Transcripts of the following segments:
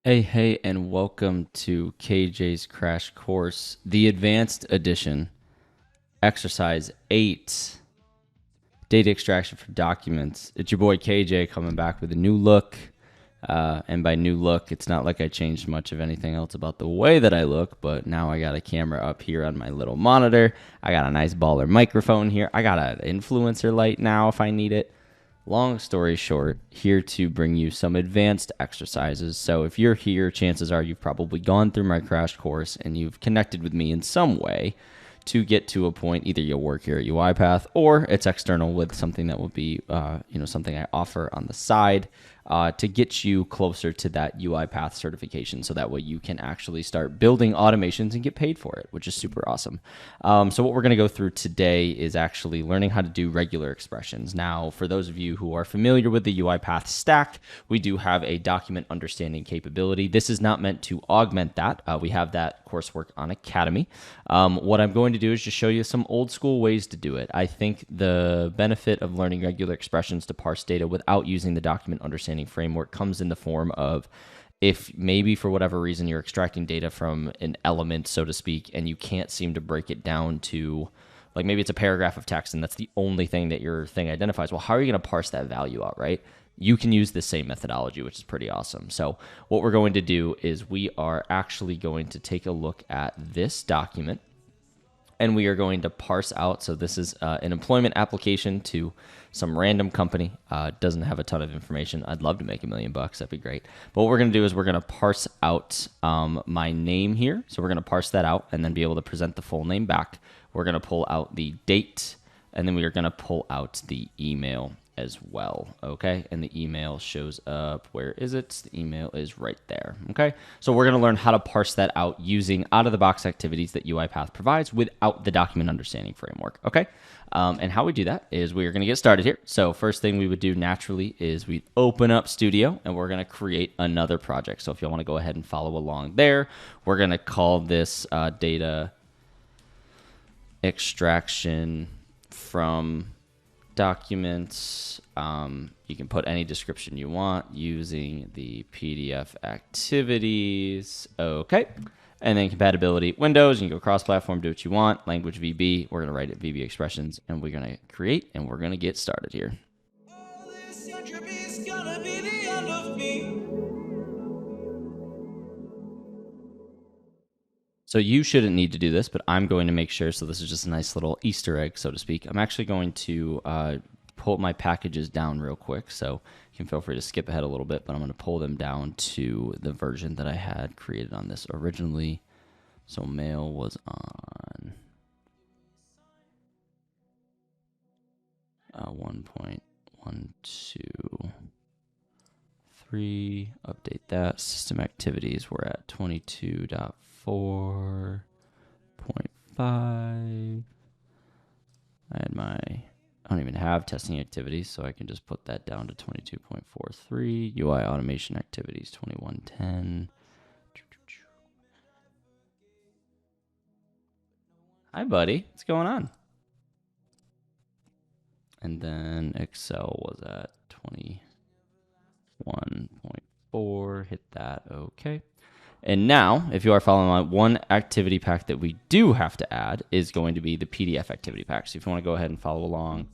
Hey, and welcome to KJ's Crash Course, the Advanced Edition, Exercise 8, Data Extraction for Documents. It's your boy KJ coming back with a new look. And by new look, it's not like I changed much of anything else about the way that I look, but now I got a camera up here on my little monitor. I got a nice baller microphone here. I got an influencer light now if I need it. Long story short, here to bring you some advanced exercises. So if you're here, chances are you've probably gone through my crash course and you've connected with me in some way to get to a point. Either you'll work here at UiPath or it's external with something that will be, something I offer on the side to get you closer to that UiPath certification. So that way you can actually start building automations and get paid for it, which is super awesome. So what we're going to go through today is actually learning how to do regular expressions. Now, for those of you who are familiar with the UiPath stack, we do have a document understanding capability. This is not meant to augment that. We have that coursework on Academy. What I'm going to do is just show you some old school ways to do it. I think the benefit of learning regular expressions to parse data without using the document understanding framework comes in the form of if maybe for whatever reason you're extracting data from an element, so to speak, and you can't seem to break it down to, like, maybe it's a paragraph of text and that's the only thing that your thing identifies. Well, how are you going to parse that value out, right? You can use the same methodology, which is pretty awesome. So what we're going to do is we are actually going to take a look at this document and we are going to parse out. So this is an employment application to some random company. Doesn't have a ton of information. I'd love to make $1 million. That'd be great. But what we're going to do is we're going to parse out my name here. So we're going to parse that out and then be able to present the full name back. We're going to pull out the date, and then we are going to pull out the email as well, okay? And the email shows up. Where is it? The email is right there, okay? So we're gonna learn how to parse that out using out-of-the-box activities that UiPath provides without the document understanding framework, okay? And how we do that is we're gonna get started here. So first thing we would do naturally is we open up Studio and we're gonna create another project. So if you wanna go ahead and follow along there, we're gonna call this data extraction from documents. You can put any description you want using the PDF activities. Okay. And then compatibility Windows. You can go cross-platform, do what you want. Language VB. We're going to write it VB expressions, and we're going to create, and we're going to get started here. So you shouldn't need to do this, but I'm going to make sure. So this is just a nice little Easter egg, so to speak. I'm actually going to pull my packages down real quick. So you can feel free to skip ahead a little bit, but I'm going to pull them down to the version that I had created on this originally. So mail was on 1.123. Update that. System activities, we're at 22.4.5. I don't even have testing activities, so I can just put that down to 22.43. UI automation activities, 2110. Hi, buddy. What's going on? And then Excel was at 21.4. Hit that. Okay. And now, if you are following along, one activity pack that we do have to add is going to be the PDF activity pack. So if you want to go ahead and follow along,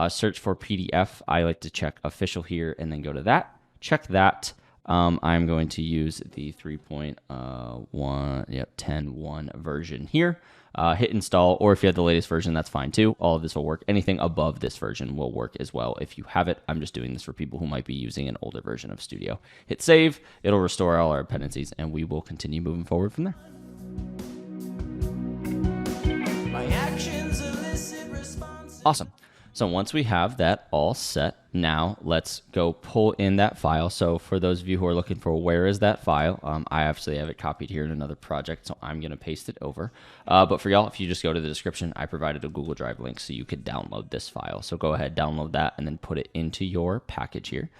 search for PDF. I like to check official here and then go to that. Check that. I'm going to use the 10.1 version here. Hit install, or if you have the latest version, that's fine too. All of this will work. Anything above this version will work as well if you have it. I'm just doing this for people who might be using an older version of Studio. Hit save. It'll restore all our dependencies, and we will continue moving forward from there. Awesome. So once we have that all set, now let's go pull in that file. So for those of you who are looking for where is that file, I actually have it copied here in another project, so I'm going to paste it over. But for y'all, if you just go to the description, I provided a Google Drive link so you could download this file. So go ahead, download that, and then put it into your package here.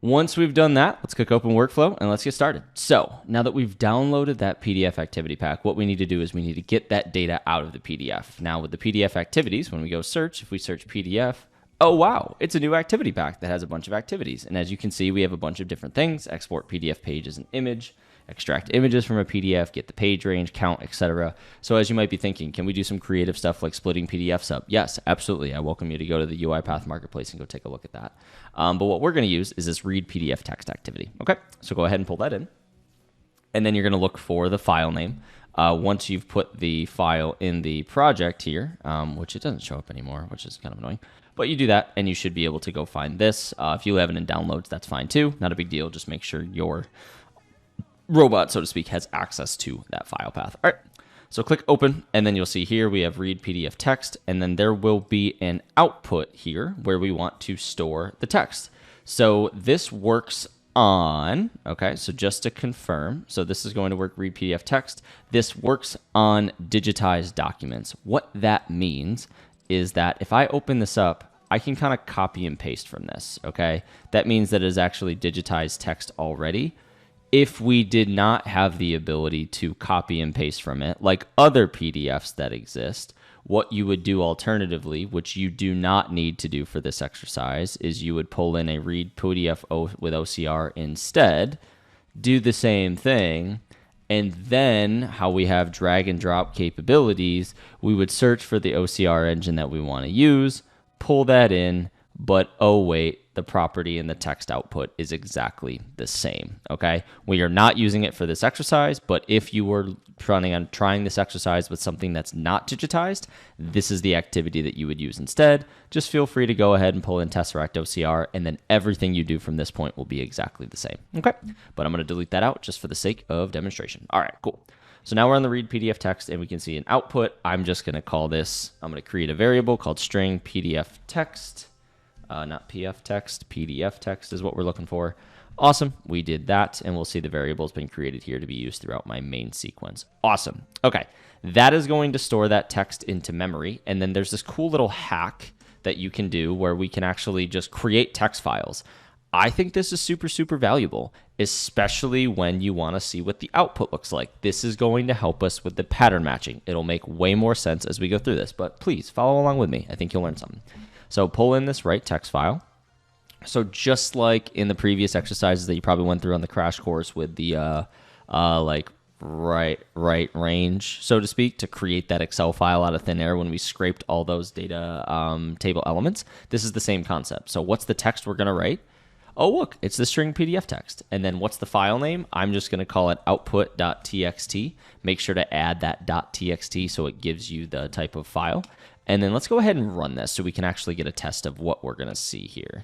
Once we've done that, let's click open workflow and let's get started. So now that we've downloaded that PDF activity pack, what we need to do is we need to get that data out of the PDF. Now with the PDF activities, when we go search, if we search PDF, oh, wow, it's a new activity pack that has a bunch of activities. And as you can see, we have a bunch of different things: export PDF page as an image, extract images from a PDF, get the page range, count, etc. So as you might be thinking, can we do some creative stuff like splitting PDFs up? Yes, absolutely. I welcome you to go to the UiPath Marketplace and go take a look at that. But what we're going to use is this read PDF text activity. Okay, so go ahead and pull that in. And then you're going to look for the file name. Once you've put the file in the project here, which it doesn't show up anymore, which is kind of annoying. But you do that, and you should be able to go find this. If you have it in downloads, that's fine too. Not a big deal. Just make sure your robot, so to speak, has access to that file path. All right, so click open, and then you'll see here we have read PDF text, and then there will be an output here where we want to store the text. So this works on, okay, so just to confirm, so this is going to work read PDF text. This works on digitized documents. What that means is that if I open this up, I can kind of copy and paste from this, okay? That means that it is actually digitized text already. If we did not have the ability to copy and paste from it, like other PDFs that exist, what you would do alternatively, which you do not need to do for this exercise, is you would pull in a read PDF with OCR instead, do the same thing, and then how we have drag and drop capabilities, we would search for the OCR engine that we want to use, pull that in, but oh wait, the property and the text output is exactly the same, okay? We are not using it for this exercise, but if you were planning on trying this exercise with something that's not digitized, this is the activity that you would use instead. Just feel free to go ahead and pull in Tesseract OCR, and then everything you do from this point will be exactly the same, okay? But I'm gonna delete that out just for the sake of demonstration. All right, cool. So now we're on the read PDF text, and we can see an output. I'm just gonna call this, I'm gonna create a variable called string PDF text. Not PF text, PDF text is what we're looking for. Awesome, we did that, and we'll see the variable's been created here to be used throughout my main sequence. Awesome, okay. That is going to store that text into memory, and then there's this cool little hack that you can do where we can actually just create text files. I think this is super, super valuable, especially when you want to see what the output looks like. This is going to help us with the pattern matching. It'll make way more sense as we go through this, but please follow along with me. I think you'll learn something. So pull in this write text file. So just like in the previous exercises that you probably went through on the crash course with the like right range, so to speak, to create that Excel file out of thin air when we scraped all those data table elements, this is the same concept. So what's the text we're going to write? Oh, look, it's the string PDF text. And then what's the file name? I'm just going to call it output.txt. Make sure to add that .txt so it gives you the type of file. And then let's go ahead and run this so we can actually get a test of what we're going to see here.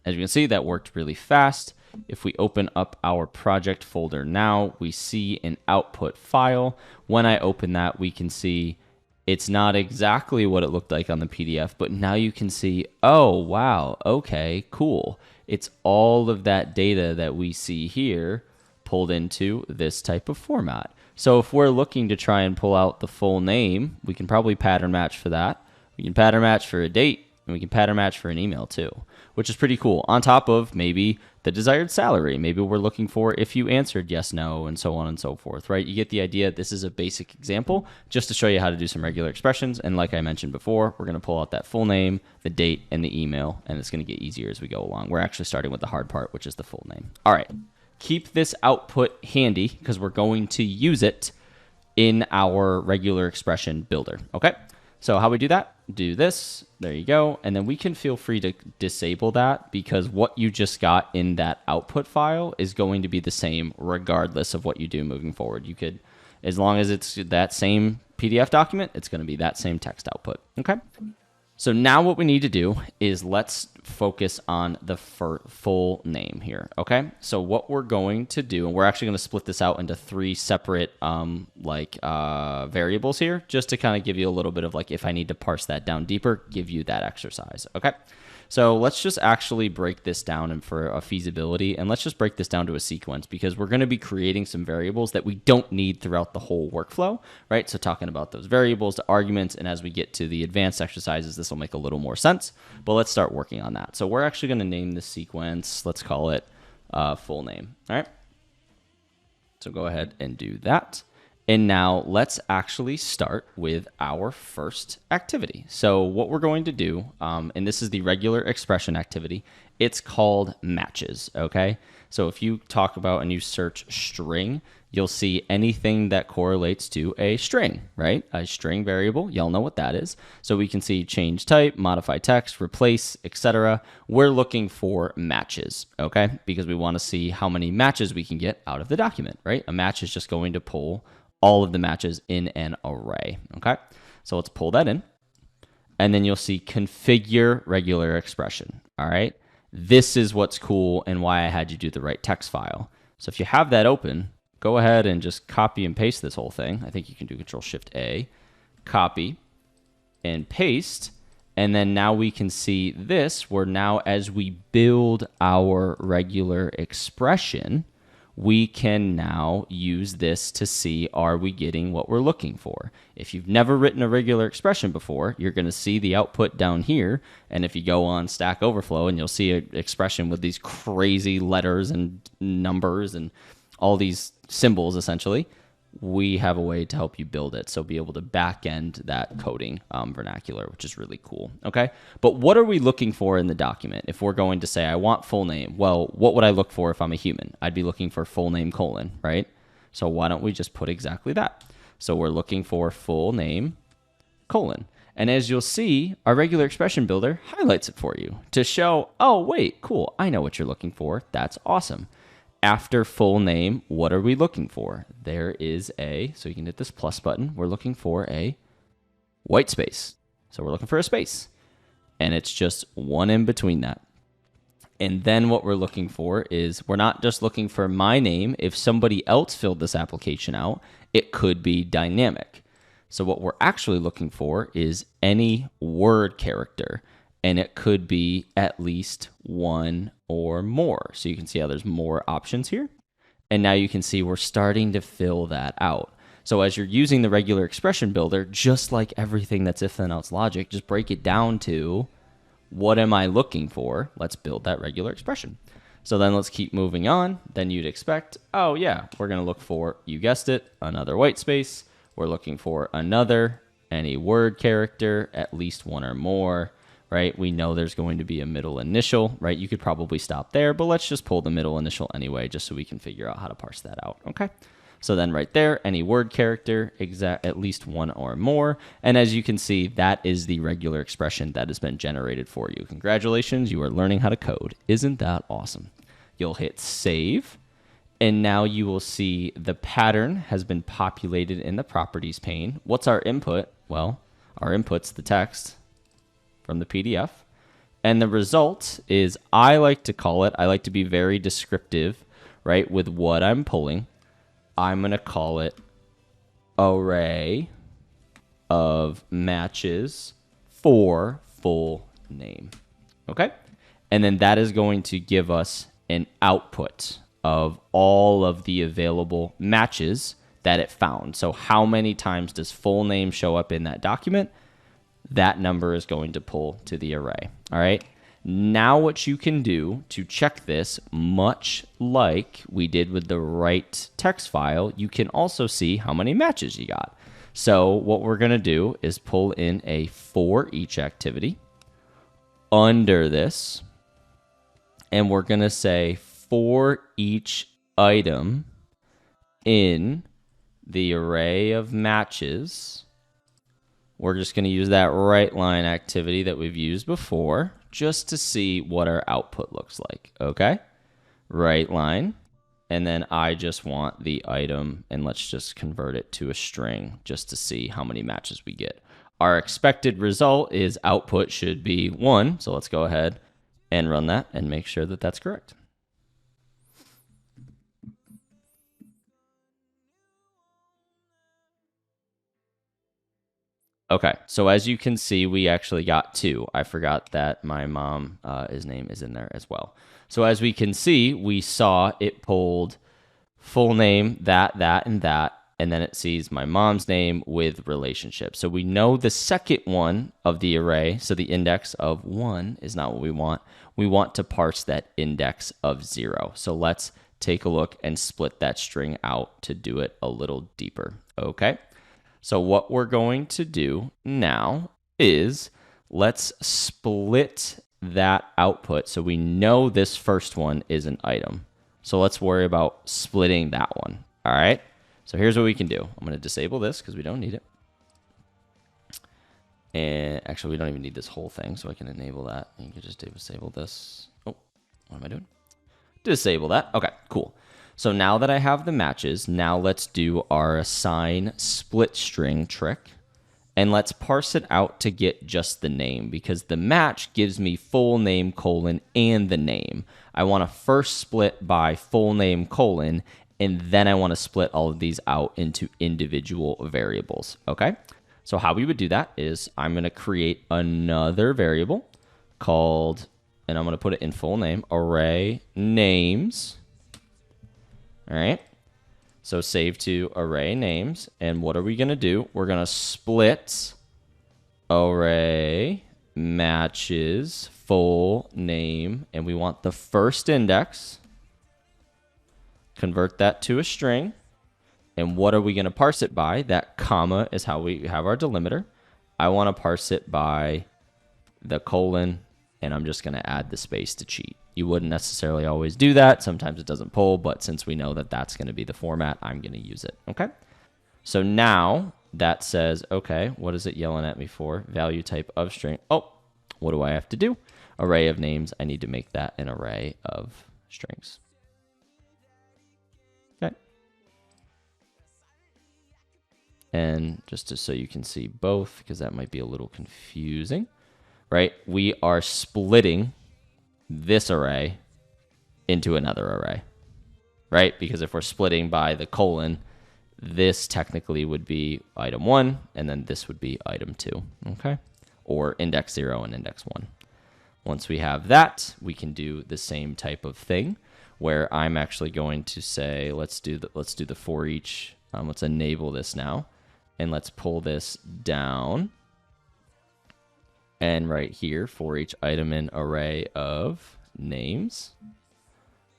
As you can see, that worked really fast. If we open up our project folder now, we see an output file. When I open that, we can see it's not exactly what it looked like on the PDF, but now you can see, oh, wow, okay, cool. It's all of that data that we see here pulled into this type of format. So if we're looking to try and pull out the full name, we can probably pattern match for that. We can pattern match for a date, and we can pattern match for an email too, which is pretty cool. On top of maybe the desired salary. Maybe we're looking for if you answered yes, no, and so on and so forth, right? You get the idea. This is a basic example just to show you how to do some regular expressions. And like I mentioned before, we're going to pull out that full name, the date, and the email, and it's going to get easier as we go along. We're actually starting with the hard part, which is the full name. All right. Keep this output handy because we're going to use it in our regular expression builder, okay? So how we do that? Do this, there you go, and then we can feel free to disable that because what you just got in that output file is going to be the same regardless of what you do moving forward. You could, as long as it's that same PDF document, it's going to be that same text output, okay? So now what we need to do is let's focus on the full name here, okay? So what we're going to do, and we're actually going to split this out into 3 separate variables here, just to kind of give you a little bit of like, if I need to parse that down deeper, give you that exercise, okay? So let's just actually break this down and for a feasibility, and let's just break this down to a sequence because we're going to be creating some variables that we don't need throughout the whole workflow, right? So talking about those variables, the arguments, and as we get to the advanced exercises, this will make a little more sense, but let's start working on that. So we're actually going to name this sequence, let's call it full name, all right? So go ahead and do that. And now let's actually start with our first activity. So what we're going to do, and this is the regular expression activity, it's called matches, okay? So if you talk about and you search string, you'll see anything that correlates to a string, right? A string variable, y'all know what that is. So we can see change type, modify text, replace, etc. We're looking for matches, okay? Because we want to see how many matches we can get out of the document, right? A match is just going to pull all of the matches in an array, okay? So let's pull that in. And then you'll see configure regular expression, all right? This is what's cool and why I had you do the right text file. So if you have that open, go ahead and just copy and paste this whole thing. I think you can do Control-Shift-A, copy and paste. And then now we can see this, where now as we build our regular expression, we can now use this to see, are we getting what we're looking for? If you've never written a regular expression before, you're going to see the output down here. And if you go on Stack Overflow, and you'll see an expression with these crazy letters and numbers and all these symbols, essentially, we have a way to help you build it. So be able to back end that coding vernacular, which is really cool. Okay. But what are we looking for in the document? If we're going to say, I want full name, well, what would I look for if I'm a human? I'd be looking for full name : right? So why don't we just put exactly that? So we're looking for full name : and as you'll see, our regular expression builder highlights it for you to show, oh, wait, cool. I know what you're looking for. That's awesome. After full name, what are we looking for? There is so you can hit this plus button. We're looking for a white space. So we're looking for a space. And it's just one in between that. And then what we're looking for is, we're not just looking for my name. If somebody else filled this application out, it could be dynamic. So what we're actually looking for is any word character. And it could be at least one or more. So you can see how there's more options here. And now you can see we're starting to fill that out. So as you're using the regular expression builder, just like everything that's if then else logic, just break it down to, what am I looking for? Let's build that regular expression. So then let's keep moving on. Then you'd expect, oh yeah, we're going to look for, you guessed it, another white space. We're looking for any word character, at least one or more. Right? We know there's going to be a middle initial, right? You could probably stop there, but let's just pull the middle initial anyway, just so we can figure out how to parse that out, okay? So then right there, any word character, at least one or more. And as you can see, that is the regular expression that has been generated for you. Congratulations, you are learning how to code. Isn't that awesome? You'll hit save, and now you will see the pattern has been populated in the properties pane. What's our input? Well, our input's the text from the PDF. And the result is, I like to be very descriptive, right, with what I'm pulling. I'm going to call it array of matches for full name. Okay? And then that is going to give us an output of all of the available matches that it found. So how many times does full name show up in that document? That number is going to pull to the array. All right. Now what you can do to check this, much like we did with the right text file, you can also see how many matches you got. So what we're going to do is pull in a for each activity under this, and we're going to say for each item in the array of matches. We're just going to use that right line activity that we've used before just to see what our output looks like. Okay? Right line. And then I just want the item, and let's just convert it to a string just to see how many matches we get. Our expected result is output should be 1. So let's go ahead and run that and make sure that that's correct. Okay, so as you can see, we actually got 2. I forgot that my mom, his name is in there as well. So as we can see, we saw it pulled full name, that, and that, and then it sees my mom's name with relationship. So we know the second one of the array, so the index of 1 is not what we want. We want to parse that index of 0. So let's take a look and split that string out to do it a little deeper. Okay. So what we're going to do now is let's split that output so we know this first one is an item. So let's worry about splitting that one. All right. So here's what we can do. I'm going to disable this because we don't need it. And actually, we don't even need this whole thing, so I can enable that. You can just disable this. Oh, what am I doing? Disable that. Okay, cool. So now that I have the matches, now let's do our assign split string trick. And let's parse it out to get just the name, because the match gives me full name colon and the name. I want to first split by full name colon, and then I want to split all of these out into individual variables. Okay? So how we would do that is I'm going to create another variable called, and I'm going to put it in full name, array names. All right. So save to array names. And what are we going to do? We're going to split array matches full name. And we want the first index. Convert that to a string. And what are we going to parse it by? That comma is how we have our delimiter. I want to parse it by the colon, and I'm just going to add the space to cheat. You wouldn't necessarily always do that. Sometimes it doesn't pull, but since we know that that's going to be the format, I'm going to use it. Okay. So now that says, okay, what is it yelling at me for? Value type of string. Oh, what do I have to do? Array of names. I need to make that an array of strings. Okay. And just so you can see both, because that might be a little confusing, right? We are splitting this array into another array, right? Because if we're splitting by the colon, this technically would be item 1, and then this would be item 2, okay? Or index 0 and index 1. Once we have that, we can do the same type of thing where I'm actually going to say, let's do the for each. Let's enable this now, and let's pull this down. And right here, for each item in array of names,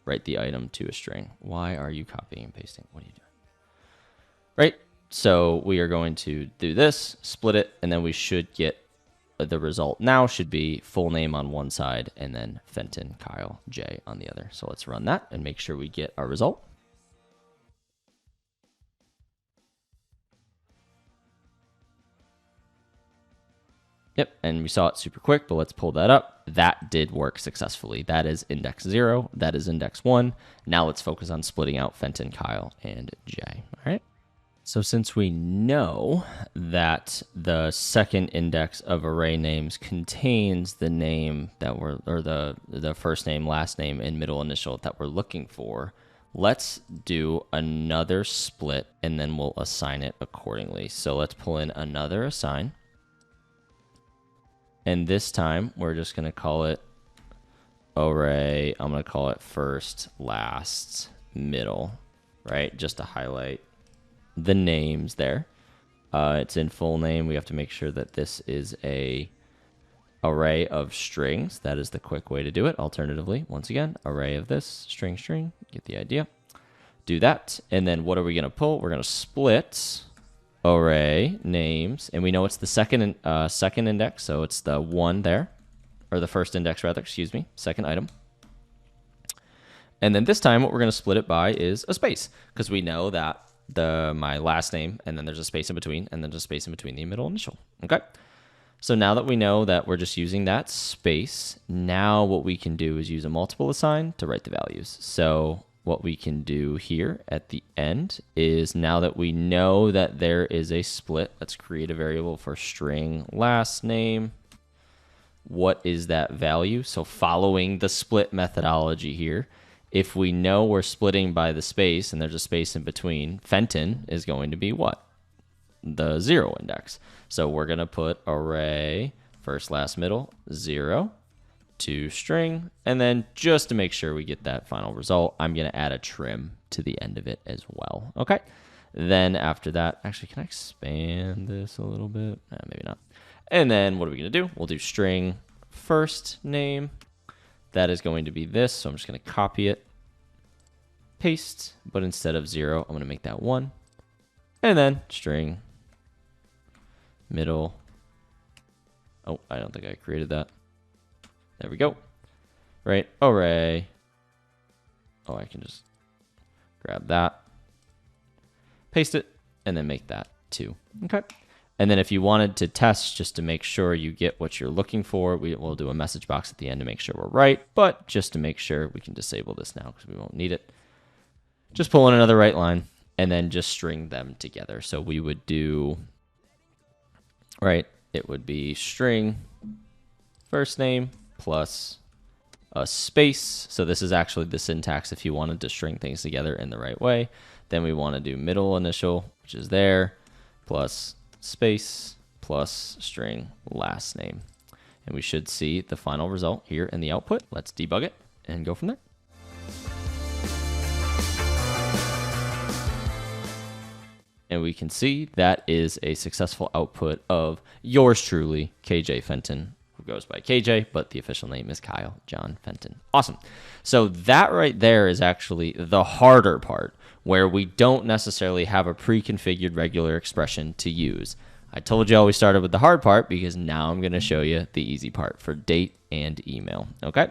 write the item to a string. Why are you copying and pasting? What are you doing? Right? So we are going to do this, split it, and then we should get the result now should be full name on one side and then Fenton, Kyle, Jay on the other. So let's run that and make sure we get our result. Yep, and we saw it super quick, but let's pull that up. That did work successfully. That is index 0. That is index 1. Now let's focus on splitting out Fenton, Kyle, and Jay. All right. So since we know that the second index of array names contains the name that we're, or the first name, last name, and middle initial that we're looking for, let's do another split, and then we'll assign it accordingly. So let's pull in another assign. And this time, we're just going to call it array. I'm going to call it first, last, middle, right? Just to highlight the names there. It's in full name. We have to make sure that this is a array of strings. That is the quick way to do it. Alternatively, once again, array of this, string, string. Get the idea. Do that. And then what are we going to pull? We're going to split array names, and we know it's the second index, so it's the 1 there, or the first index rather, excuse me, second item. And then this time what we're going to split it by is a space, because we know that my last name, and then there's a space in between, and then there's a space in between the middle initial. Okay, so now that we know that we're just using that space, now what we can do is use a multiple assign to write the values. So what we can do here at the end is, now that we know that there is a split, let's create a variable for string last name. What is that value? So following the split methodology here, if we know we're splitting by the space and there's a space in between, Fenton is going to be what? The 0 index. So we're going to put array first, last, middle, 0. To string, and then just to make sure we get that final result, I'm going to add a trim to the end of it as well. Okay, then after that, actually, can I expand this a little bit? Maybe not. And then what are we going to do? We'll do string first name. That is going to be this, so I'm just going to copy it, paste, but instead of 0, I'm going to make that 1. And then string middle. Oh, I don't think I created that. There we go. Right, array. Oh, I can just grab that, paste it, and then make that 2. Okay. And then if you wanted to test just to make sure you get what you're looking for, we'll do a message box at the end to make sure we're right. But just to make sure, we can disable this now because we won't need it. Just pull in another right line and then just string them together. So we would do, right, it would be string first name plus a space. So this is actually the syntax if you wanted to string things together in the right way. Then we want to do middle initial, which is there, plus space, plus string last name. And we should see the final result here in the output. Let's debug it and go from there. And we can see that is a successful output of yours truly, KJ Fenton, who goes by KJ, but the official name is Kyle John Fenton. Awesome. So that right there is actually the harder part, where we don't necessarily have a pre-configured regular expression to use. I told you I always started with the hard part because now I'm going to show you the easy part for date and email. Okay.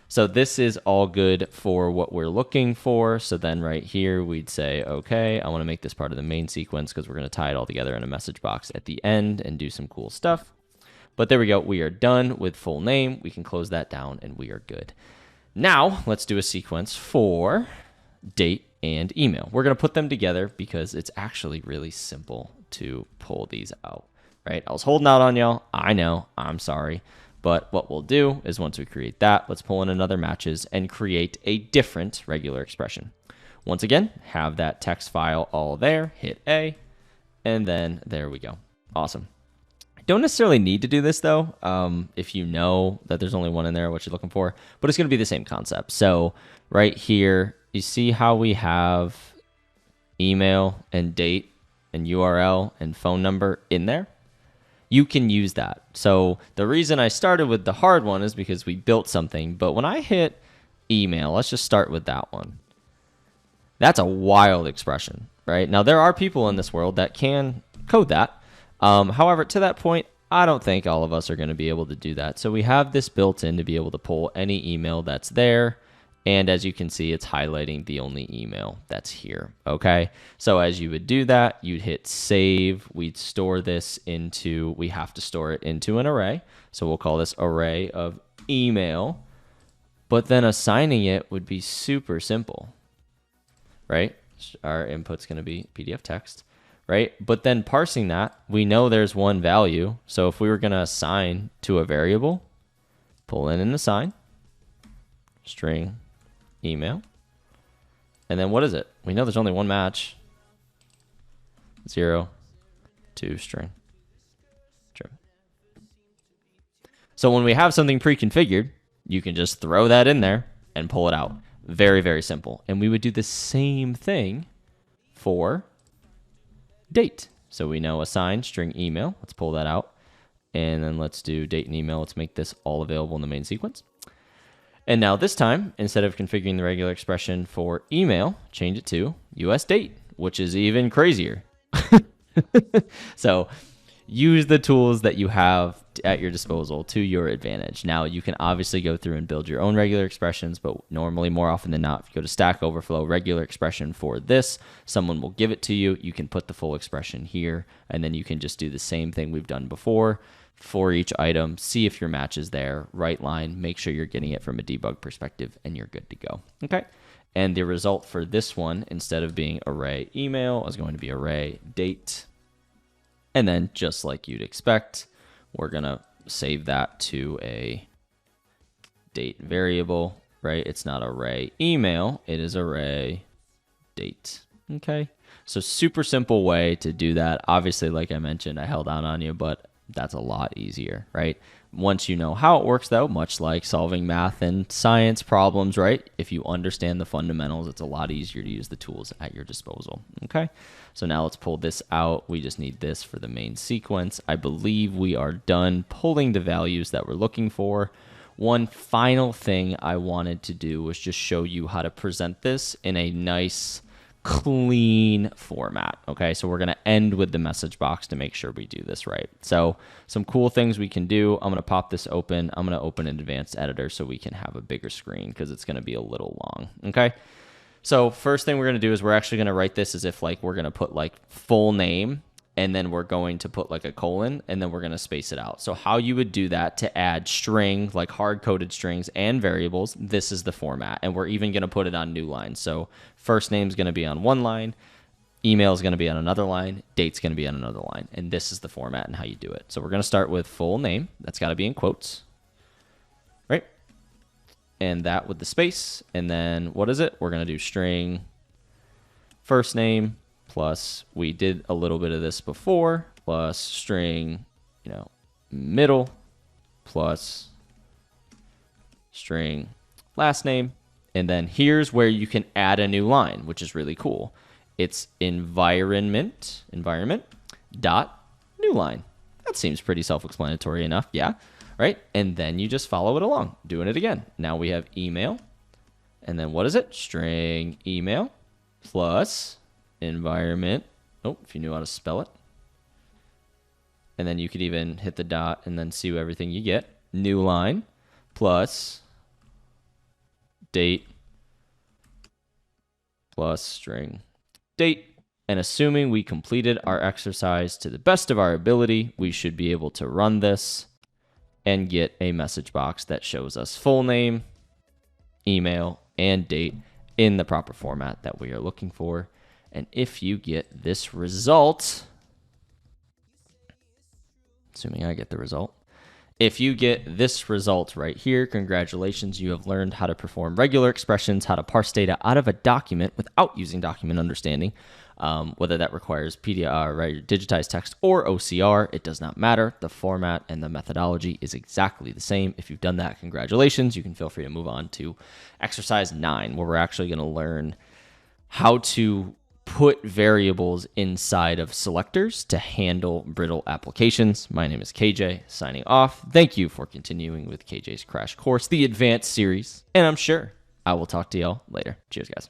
So this is all good for what we're looking for. So then right here, we'd say, okay, I want to make this part of the main sequence because we're going to tie it all together in a message box at the end and do some cool stuff. But there we go. We are done with full name. We can close that down and we are good. Now let's do a sequence for date and email. We're going to put them together because it's actually really simple to pull these out, right? I was holding out on y'all. I know, I'm sorry. But what we'll do is once we create that, let's pull in another matches and create a different regular expression. Once again, have that text file all there, hit A, and then there we go. Awesome. Don't necessarily need to do this though, if you know that there's only one in there, what you're looking for, but it's going to be the same concept. So right here, you see how we have email and date and URL and phone number in there? You can use that. So the reason I started with the hard one is because we built something, but when I hit email, let's just start with that one. That's a wild expression, right? Now there are people in this world that can code that. However, to that point, I don't think all of us are going to be able to do that. So we have this built in to be able to pull any email that's there. And as you can see, it's highlighting the only email that's here, okay? So as you would do that, you'd hit save. We'd store this into, we have to store it into an array. So we'll call this array of email. But then assigning it would be super simple, right? Our input's going to be PDF text, right? But then parsing that, we know there's one value. So if we were going to assign to a variable, pull in and assign, string, email. And then what is it? We know there's only one match. 0, 2, string. So when we have something pre-configured, you can just throw that in there and pull it out. Very, very simple. And we would do the same thing for date. So we know assign string email. Let's pull that out. And then let's do date and email. Let's make this all available in the main sequence. And now this time, instead of configuring the regular expression for email, change it to US date, which is even crazier. So use the tools that you have at your disposal to your advantage. Now you can obviously go through and build your own regular expressions, but normally more often than not, if you go to Stack Overflow, regular expression for this, someone will give it to you. You can put the full expression here, and then you can just do the same thing we've done before for each item, see if your match is there, right line, make sure you're getting it from a debug perspective, and you're good to go. Okay. And the result for this one, instead of being array email, is going to be array date. And then just like you'd expect, we're going to save that to a date variable, right? It's not array email, it is array date. Okay. So super simple way to do that. Obviously, like I mentioned, I held out on you, but that's a lot easier, right? Once you know how it works, though, much like solving math and science problems, right? If you understand the fundamentals, it's a lot easier to use the tools at your disposal, okay? So now let's pull this out. We just need this for the main sequence. I believe we are done pulling the values that we're looking for. One final thing I wanted to do was just show you how to present this in a nice, clean format. Okay, so we're going to end with the message box to make sure we do this right. So some cool things we can do. I'm going to pop this open. I'm going to open an advanced editor so we can have a bigger screen because it's going to be a little long. Okay. So first thing we're going to do is we're actually going to write this as if like we're going to put like full name, and then we're going to put like a colon, and then we're going to space it out. So how you would do that to add string, like hard-coded strings and variables, this is the format. And we're even going to put it on new lines. So first name is going to be on one line, email is going to be on another line, date's going to be on another line. And this is the format and how you do it. So we're going to start with full name. That's got to be in quotes, right? And that with the space. And then what is it? We're going to do string first name plus, we did a little bit of this before, plus string, middle plus string last name. And then here's where you can add a new line, which is really cool. It's environment dot new line. That seems pretty self-explanatory enough. Yeah. Right. And then you just follow it along, doing it again. Now we have email. And then what is it? String email plus environment. Oh, if you knew how to spell it. And then you could even hit the dot and then see everything you get. New line plus date plus string date. And assuming we completed our exercise to the best of our ability, we should be able to run this and get a message box that shows us full name, email, and date in the proper format that we are looking for. And if you get this result, assuming I get the result, if you get this result right here, congratulations, you have learned how to perform regular expressions, how to parse data out of a document without using document understanding. Whether that requires PDR, right, digitized text, or OCR, it does not matter. The format and the methodology is exactly the same. If you've done that, congratulations. You can feel free to move on to exercise 9, where we're actually going to learn how to put variables inside of selectors to handle brittle applications. My name is KJ, signing off. Thank you for continuing with KJ's Crash Course, the Advanced series, and I'm sure I will talk to y'all later. Cheers, guys.